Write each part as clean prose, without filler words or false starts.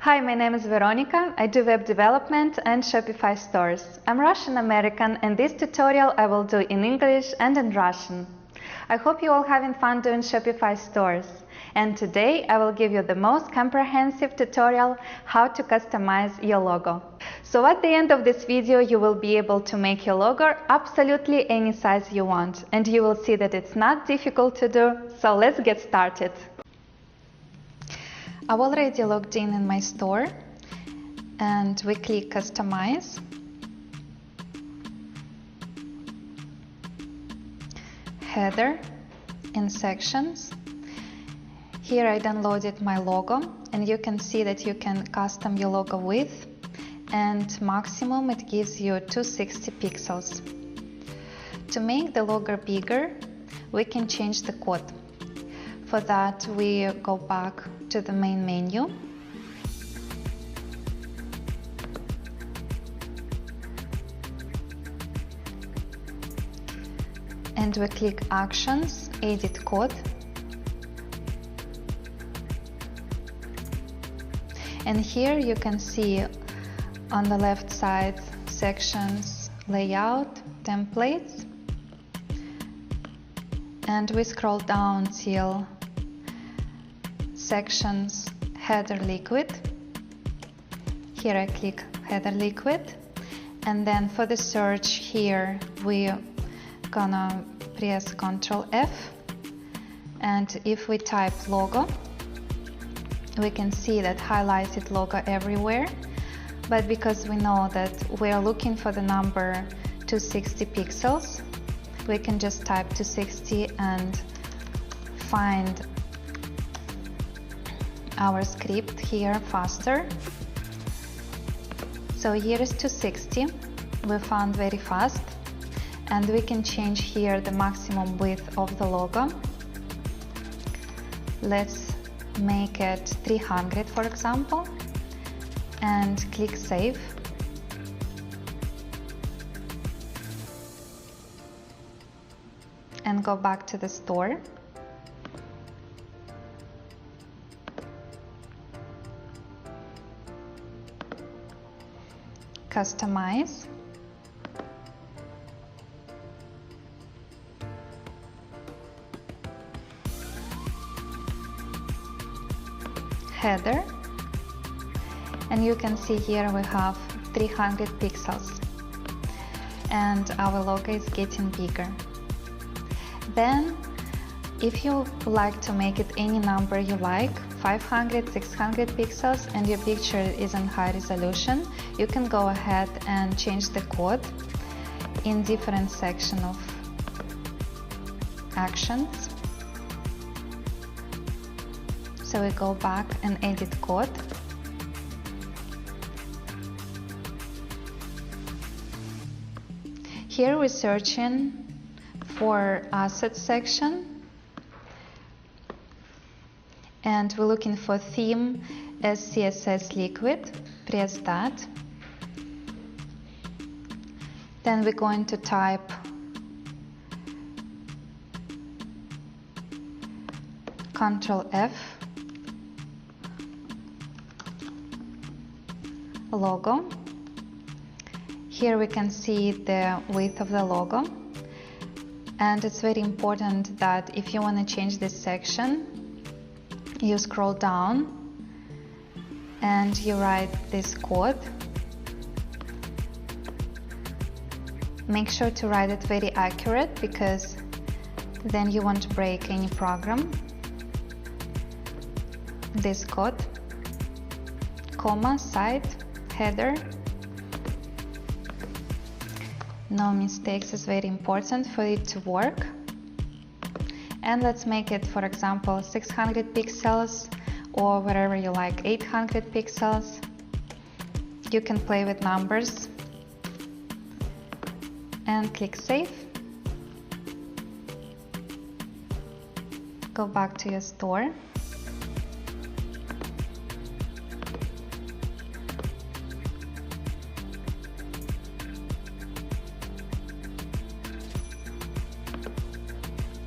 Hi, my name is Veronica. I do web development and Shopify stores. I'm Russian American, and this tutorial I will do in English and in Russian. I hope you all having fun doing Shopify stores. And today I will give you the most comprehensive tutorial how to customize your logo. So at the end of this video you will be able to make your logo absolutely any size you want, and you will see that it's not difficult to do. So let's get started. I've already logged in my store, and we click Customize. Header in Sections. Here I downloaded my logo, and you can see that you can custom your logo width, and maximum it gives you 260 pixels. To make the logo bigger, we can change the code. For that, we go back to the main menu. And we click Actions, Edit Code. And here you can see on the left side sections, layout, templates. And we scroll down till sections header.liquid. Here I click header.liquid, and then for the search here we gonna press CTRR F, and if we type logo we can see that highlighted logo everywhere, but because we know that we are looking for the number 260 pixels, we can just type 260 and find our script here faster. So here is 260, we found very fast, and we can change here the maximum width of the logo. Let's make it 300 for example, and click Save. And go back to the store. Customize. Header. And you can see here we have 300 pixels. And our logo is getting bigger. Then, if you like to make it any number you like, 500, 600 pixels, and your picture is in high resolution, you can go ahead and change the code in different section of actions. So we go back and edit code. Here we're searching for Assets section, and we're looking for theme as CSS Liquid. Press that. Then we're going to type CTRR F, logo. Here we can see the width of the logo. And it's very important that if you want to change this section, you scroll down and you write this code. Make sure to write it very accurate, because then you won't break any program. This code, comma, site, header. No mistakes is very important for it to work. And let's make it, for example, 600 pixels, or wherever you like, 800 pixels. You can play with numbers. And click Save. Go back to your store.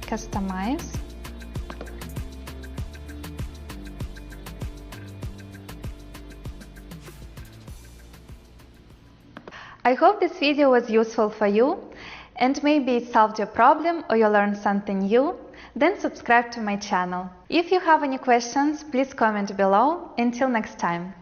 Customize. I hope this video was useful for you, and maybe it solved your problem or you learned something new. Then subscribe to my channel. If you have any questions, please comment below. Until next time.